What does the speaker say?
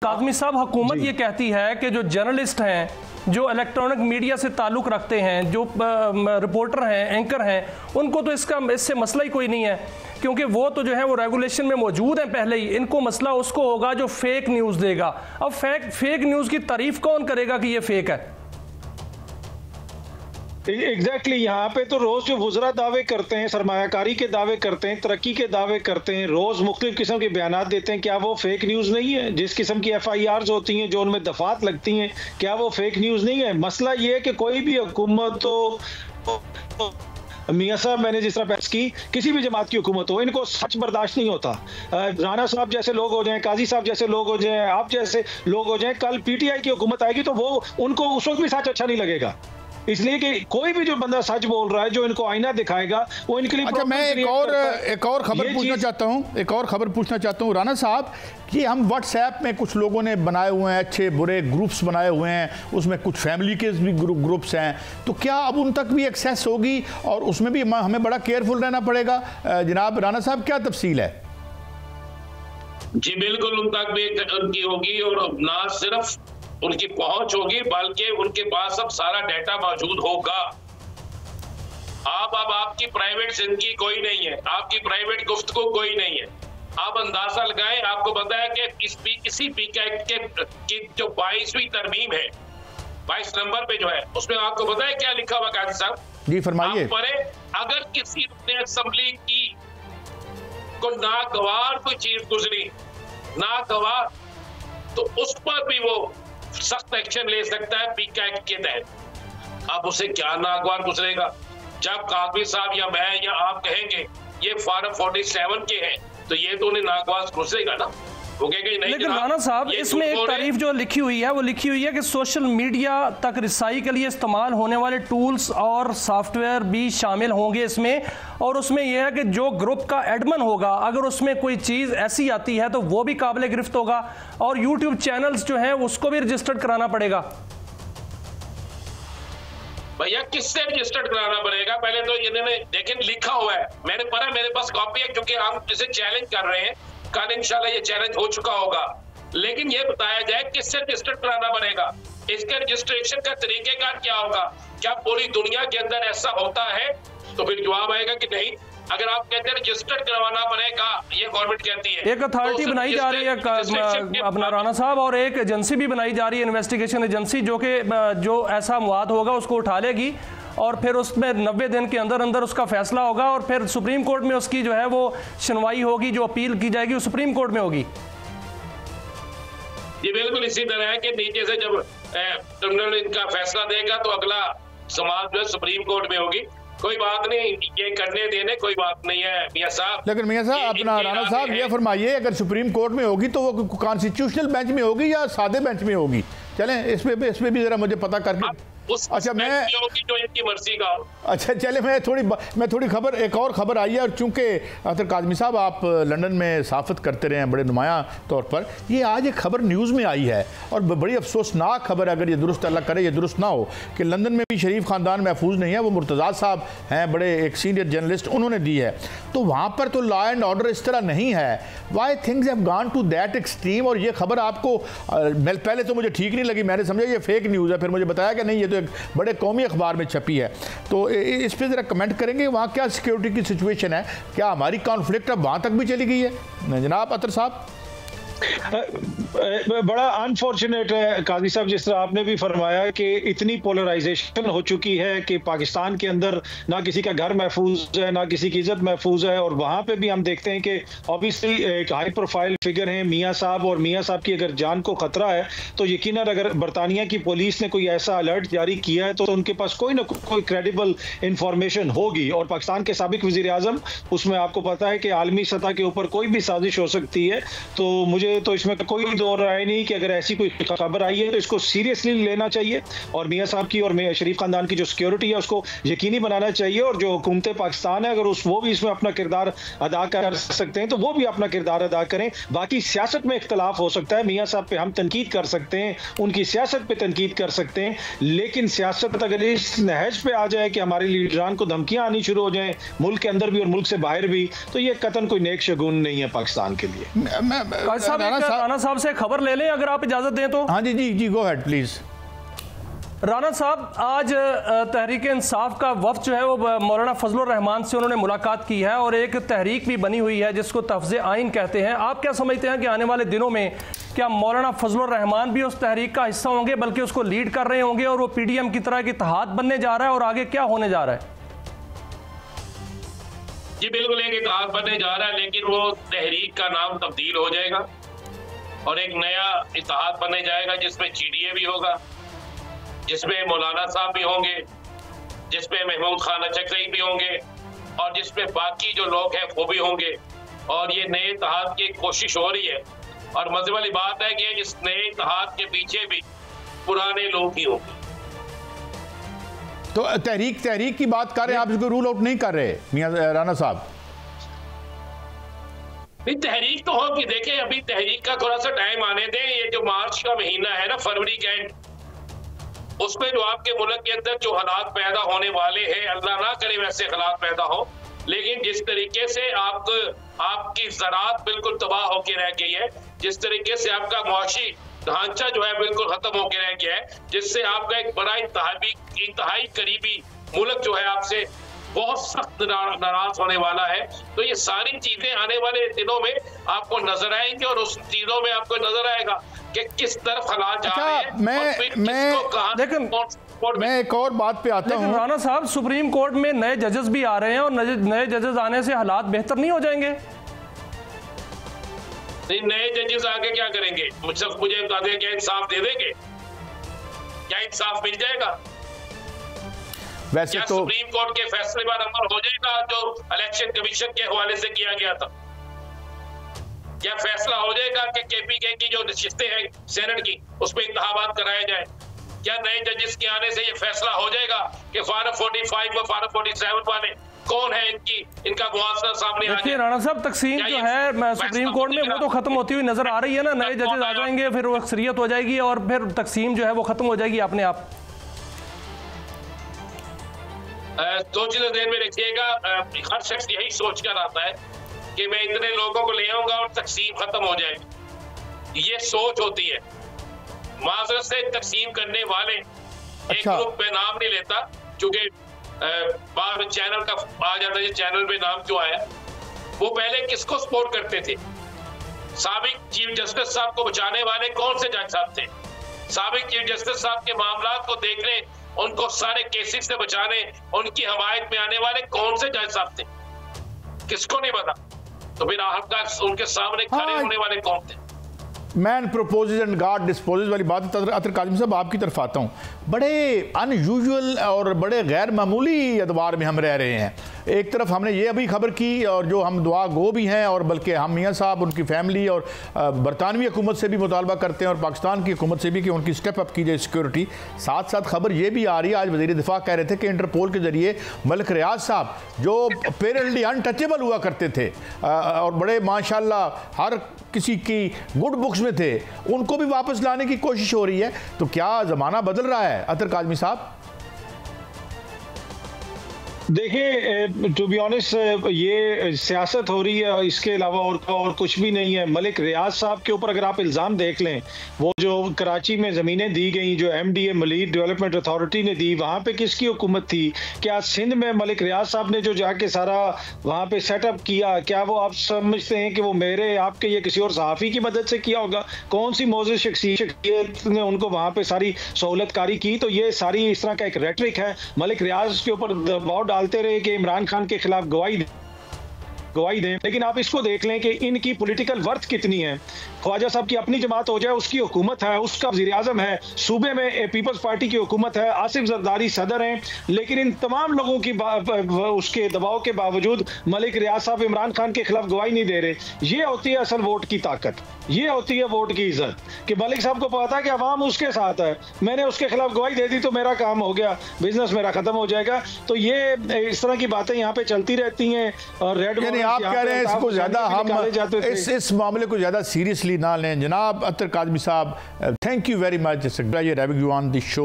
काज़मी साहब, हुकूमत ये कहती है कि जो जर्नलिस्ट हैं, जो इलेक्ट्रॉनिक मीडिया से ताल्लुक़ रखते हैं, जो रिपोर्टर हैं, एंकर हैं, उनको तो इससे मसला ही कोई नहीं है, क्योंकि वो तो जो है वो रेगुलेशन में मौजूद हैं पहले ही। इनको मसला उसको होगा जो फेक न्यूज़ देगा। अब फेक न्यूज़ की तारीफ कौन करेगा कि ये फेक है? एग्जैक्टली यहाँ पे तो रोज जो वुज़रा दावे करते हैं, सरमायाकारी के दावे करते हैं, तरक्की के दावे करते हैं, रोज मुख्तलिफ किस्म के बयानात देते हैं, क्या वो फेक न्यूज़ नहीं है? जिस किस्म की FIRs होती हैं, जो उनमें दफात लगती हैं, क्या वो फेक न्यूज़ नहीं है? मसला ये है कि कोई भी हुकूमत तो मियाँ साहब, मैंने जिस तरह बहस की, किसी भी जमात की हुकूमत हो, इनको सच बर्दाश्त नहीं होता। राना साहब जैसे लोग हो जाएं, काजी साहब जैसे लोग हो जाएं, आप जैसे लोग हो जाएं, कल PTI की हुकूमत आएगी तो वो उनको उस वक्त भी सच अच्छा नहीं लगेगा, इसलिए कि कोई भी जो बंदा सच बोल रहा है, जो इनको आईना दिखाएगा, वो इनके लिए। अच्छा, मैं एक और खबर पूछना चाहता हूँ राना साहब, कि हम व्हाट्सएप में कुछ लोगों ने बनाए हुए हैं, अच्छे बुरे ग्रुप्स बनाए हुए हैं, उसमें कुछ फैमिली के भी ग्रुप्स हैं, तो क्या अब उन तक भी एक्सेस होगी और उसमें भी हमें बड़ा केयरफुल रहना पड़ेगा? जनाब राना साहब, क्या तफसील है? जी बिल्कुल, उन तक भी उनकी होगी, और ना सिर्फ उनकी पहुंच होगी बल्कि उनके पास अब सारा डाटा मौजूद होगा। अब आपकी प्राइवेट जिंदगी कोई नहीं है, आपकी प्राइवेट गुफ्तगू कोई नहीं है। आप अंदाजा लगाएं, आपको पता है कि इसी PK की जो 22वीं तरमीम है, 22 नंबर पे जो है, उसमें आपको पता है क्या लिखा हुआ काजी साहब? जी फरमाइए। आप पढ़े, अगर किसी ने असेंबली की को नागवार कोई चीज गुजरी, नागवार, तो उस पर भी वो सख्त एक्शन ले सकता है PK के तहत। अब उसे क्या नागवार गुजरेगा? जब काज़मी साहब या मैं या आप कहेंगे ये फार्म 47 के हैं, तो ये तो उन्हें नागवार गुजरेगा ना, वो कहेंगे नहीं। लेकिन राना साहब, इसमें एक तारीफ जो लिखी हुई है, वो लिखी हुई है कि सोशल मीडिया तक रिसाई के लिए इस्तेमाल होने वाले टूल्स और सॉफ्टवेयर भी शामिल होंगे इसमें, और उसमें यह है कि जो ग्रुप का एडमिन होगा, अगर उसमें कोई चीज़ ऐसी आती है तो वो भी काबिल गिरफ्त होगा, और यूट्यूब चैनल्स जो हैं उसको भी रजिस्टर्ड कराना पड़ेगा। भैया किससे रजिस्टर्ड कराना पड़ेगा? पहले तो इन्होंने लेकिन लिखा हुआ है, मैंने पढ़ा, मेरे पास कॉपी है, क्योंकि हम इसे चैलेंज कर रहे हैं। कल इंशाल्लाह ये चैलेंज हो चुका होगा, लेकिन ये बताया जाए किससे रजिस्टर्ड कराना पड़ेगा, इसके रजिस्ट्रेशन का तरीकेकार क्या होगा, क्या पूरी दुनिया के अंदर ऐसा होता है? तो फिर जवाब आएगा कि नहीं। अगर आप कहते हैं रजिस्टर्ड करवाना पड़ेगा, ये गवर्नमेंट कहती है, एक अथॉरिटी बनाई जा रही है अपना राना साहब, और एक एजेंसी भी बनाई जा रही है, इन्वेस्टिगेशन एजेंसी, जो कि जो ऐसा मवाद होगा उसको उठा लेगी, और फिर उसमें 90 दिन के अंदर अंदर उसका फैसला होगा, और फिर सुप्रीम कोर्ट में उसकी जो है वो सुनवाई होगी, जो अपील की जाएगी वो सुप्रीम कोर्ट में होगी। ये बिल्कुल इसी तरह है कि नीचे से जब ट्रिब्यूनल इनका फैसला देगा तो अगला समाज जो है सुप्रीम कोर्ट में होगी। कोई बात नहीं, ये करने देने कोई बात नहीं है मियां साहब। लेकिन मियां साहब, अपना राना साहब ये फरमाइए, अगर सुप्रीम कोर्ट में होगी तो वो कॉन्स्टिट्यूशनल बेंच में होगी या सादे बेंच में होगी? चलें इसमें भी जरा मुझे पता करके। अच्छा, मैं जो इनकी मर्जी का। अच्छा चले, मैं थोड़ी खबर, एक और खबर आई है, और चूंकि काज़मी साहब आप लंदन में सहाफ़त करते रहे हैं बड़े नुमायां तौर पर, ये आज एक खबर न्यूज़ में आई है, और बड़ी अफसोसनाक खबर है, अगर ये दुरुस्त अल्लाह करे ये दुरुस्त ना हो, कि लंदन में भी शरीफ ख़ानदान महफूज नहीं है। वो मुर्तज़ा साहब हैं, बड़े एक सीनियर जर्नलिस्ट, उन्होंने दी है, तो वहाँ पर तो लॉ एंड ऑर्डर इस तरह नहीं है। Why things have gone to that extreme? और ये खबर आपको पहले तो मुझे ठीक नहीं लगी, मैंने समझा ये फेक न्यूज़ है, फिर मुझे बताया कि नहीं, ये तो एक बड़े कौमी अखबार में छपी है। तो इस पर ज़रा कमेंट करेंगे, वहाँ क्या सिक्योरिटी की सिचुएशन है? क्या हमारी कॉन्फ्लिक्ट अब वहाँ तक भी चली गई है? जनाब अतर साहब, बड़ा अनफॉर्चुनेट है काजी साहब, जिस तरह आपने भी फरमाया कि इतनी पोलराइजेशन हो चुकी है कि पाकिस्तान के अंदर ना किसी का घर महफूज है, ना किसी की इज्जत महफूज है, और वहाँ पे भी हम देखते हैं कि ऑब्वियसली एक हाई प्रोफाइल फिगर हैं मियाँ साहब, और मियाँ साहब की अगर जान को खतरा है तो यकीनन अगर बरतानिया की पुलिस ने कोई ऐसा अलर्ट जारी किया है तो उनके पास कोई ना कोई क्रेडिबल इंफॉर्मेशन होगी। और पाकिस्तान के साबिक वज़ीर आज़म, उसमें आपको पता है कि आलमी सतह के ऊपर कोई भी साजिश हो सकती है, तो मुझे तो इसमें कोई दो राय नहीं कि अगर ऐसी कोई खबर आई है तो इसको सीरियसली लेना चाहिए, और मियाँ साहब की और शरीफ खानदान की जो सिक्योरिटी है उसको यकीनी बनाना चाहिए, और जो हुकूमत पाकिस्तान है अगर वो भी इसमें अपना किरदार अदा कर सकते हैं तो वो भी अपना किरदार अदा करें। बाकी सियासत में इख्तलाफ हो सकता है, मियाँ साहब पे हम तनकीद कर सकते हैं, उनकी सियासत पे तनकीद कर सकते हैं, लेकिन सियासत अगर इस नहज पे आ जाए कि हमारे लीडरान को धमकियां आनी शुरू हो जाएं मुल्क के अंदर भी और मुल्क से बाहर भी, तो ये कतन कोई नेक शगुन नहीं है पाकिस्तान के लिए। राना साहब से एक खबर ले लें अगर आप इजाजत दें तो। हाँ जी जी जी, गो अहेड प्लीज। राना साहब, आज तहरीक इंसाफ का वफ़द जो है वो मौलाना फजलुर रहमान से उन्होंने मुलाकात की है और एक तहरीक भी बनी हुई है जिसको तफ्ज़े आइन कहते हैं। आप क्या समझते हैं कि आने वाले दिनों में क्या मौलाना फजलुर रहमान भी उस तहरीक का हिस्सा होंगे, बल्कि उसको लीड कर रहे होंगे और वो PDM की तरह एक इत्तेहाद बनने जा रहा है, और आगे क्या होने जा रहा है? जी बिल्कुल, एक इत्तेहाद बनने जा रहा है, लेकिन वो तहरीक का नाम तब्दील हो जाएगा और एक नया इत्तेहाद बनने जाएगा जिसमें GDA भी होगा, जिसमें मौलाना साहब भी होंगे, जिसमें महमूद खान चकई भी होंगे और जिसमें बाकी जो लोग हैं वो भी होंगे। और ये नए इत्तेहाद की कोशिश हो रही है और मजे वाली बात है कि इस नए इत्तेहाद के पीछे भी पुराने लोग ही होंगे। तो तहरीक की बात कर रहे हैं आप, इसको रूल आउट नहीं कर रहे मियां राना साहब? नहीं, तहरीक तो होगी। देखिए, अभी तहरीक का थोड़ा सा टाइम आने दें। ये जो मार्च का महीना है ना, फरवरी का एंड, उसमें जो आपके मुल्क के अंदर जो हालात पैदा होने वाले हैं, अल्लाह ना करे वैसे हालात पैदा हो, लेकिन जिस तरीके से आपकी ज़राअत बिल्कुल तबाह होकर रह गई है, जिस तरीके से आपका मुआशी ढांचा जो है बिल्कुल खत्म होकर रह गया है, जिससे आपका एक बड़ा इंतहाई करीबी मुल्क जो है आपसे बहुत सख्त नाराज होने वाला है। तो ये सारी चीजें आने वाले दिनों में आपको नजर आएंगी और उस चीजों में आपको नजर आएगा कि किस तरफ हालात जा रहे हैं। मैं एक और बात पे आता हूँ राना साहब, सुप्रीम कोर्ट में नए जजेस भी आ रहे हैं और नए जजेस आने से हालात बेहतर नहीं हो जाएंगे? नहीं, नए जजेस आगे क्या करेंगे? मुझे बता दें, क्या इंसाफ दे देंगे? क्या इंसाफ मिल जाएगा? वैसे तो सुप्रीम कोर्ट के फैसले पर अमल हो जाएगा जो इलेक्शन कमीशन के हवाले से किया गया था? क्या फैसला हो जाएगा कि KPK की जो नशिस्तें हैं सेनेट की, उसमें इंतखाबात कराए जाए? क्या नए जजेस के आने से ये फैसला हो जाएगा कि फारा 45 और फारा 47 वाले कौन है, इनका मुआवजा सामने आ जाए? देखिए राणा साहब, तकसीम जो है सुप्रीम कोर्ट में वो तो खत्म होती हुई नजर आ रही है ना। नए जजेस आ जाएंगे, फिर वो अक्सरियत हो जाएगी और फिर तकसीम जो है वो खत्म हो जाएगी अपने आप। दो चीजें ध्यान में रखिएगा। हर शख्स यही सोच कर आता है कि मैं इतने लोगों को ले आऊंगा और तकसीम खत्म हो जाएगी। ये सोच होती है। माजरत से तकसीम करने वाले एक ग्रुप में नाम नहीं लेता, क्योंकि बाद में चैनल का आ जाता है। चैनल में नाम क्यों आया? वो पहले किसको सपोर्ट करते थे? साबिक चीफ जस्टिस साहब को बचाने वाले कौन से जज साहब थे? साबिक चीफ जस्टिस साहब के मामलात को देखने, उनको सारे केसेस से बचाने, उनकी हमायत में आने वाले कौन से जज साहब थे? किसको नहीं पता? तो फिर उनके सामने खड़े होने वाले कौन थे? Man proposes and God disposes वाली बात। अतर काज़मी साहब, आपकी तरफ आता हूँ। बड़े अनयूजुअल और बड़े गैर मामूली अदवार में हम रह रहे हैं। एक तरफ हमने ये अभी खबर की, और जो हम दुआ गो भी हैं, और बल्कि हम मियाँ साहब, उनकी फैमिली और बरतानवी हुकूमत से भी मुतालबा करते हैं और पाकिस्तान की हुकूमत से भी कि उनकी स्टेप अप की जाए सिक्योरिटी। साथ साथ खबर ये भी आ रही है, आज वज़ीर दिफा कह रहे थे कि इंटरपोल के ज़रिए मलिक रियाज साहब जो पेरेंटली अनटचेबल हुआ करते थे और बड़े माशाल्लाह हर किसी की गुड बुक्स में थे, उनको भी वापस लाने की कोशिश हो रही है। तो क्या ज़माना बदल रहा है अतर काज़मी साहब? देखिए, टू बी ऑनेस्ट, ये सियासत हो रही है, इसके अलावा और कुछ भी नहीं है। मलिक रियाज साहब के ऊपर अगर आप इल्ज़ाम देख लें, वो जो कराची में ज़मीनें दी गई, जो MDA मलीक डेवलपमेंट अथॉरिटी ने दी, वहाँ पे किसकी हुकूमत थी? क्या सिंध में मलिक रियाज साहब ने जो जाके सारा वहाँ पे सेटअप किया, क्या वो आप समझते हैं कि वो मेरे आपके या किसी और सहाफ़ी की मदद से किया होगा? कौन सी मोअज़्ज़िज़ शख्सियत ने उनको वहाँ पे सारी सहूलतकारी की? तो ये सारी इस तरह का एक रेटरिक है। मलिक रियाज के ऊपर दबाव डालते रहे कि इमरान खान के खिलाफ गवाही दें, लेकिन आप इसको देख लें कि इनकी पॉलिटिकल वर्थ कितनी है। ख्वाजा साहब की अपनी जमात हो जाए, उसकी हुकूमत है, उसका वज़ीर आज़म है, सूबे में पीपल्स पार्टी की हुकूमत है, आसिफ जरदारी सदर हैं, लेकिन इन तमाम लोगों की उसके दबाव के बावजूद मलिक रियाज साहब इमरान खान के खिलाफ गवाही नहीं दे रहे। ये होती है असल वोट की ताकत, ये होती है वोट की इज्जत, कि मलिक साहब को पता है कि अवाम उसके साथ है, मैंने उसके खिलाफ गवाही दे दी तो मेरा काम हो गया, बिजनेस मेरा खत्म हो जाएगा। तो ये इस तरह की बातें यहाँ पे चलती रहती हैं। और रेड आप कह रहे हैं इसको ज्यादा हम इस मामले को ज्यादा सीरियसली ना लें। जनाब अतर काज़मी साहब, थैंक यू वेरी मच। ये having you on the show.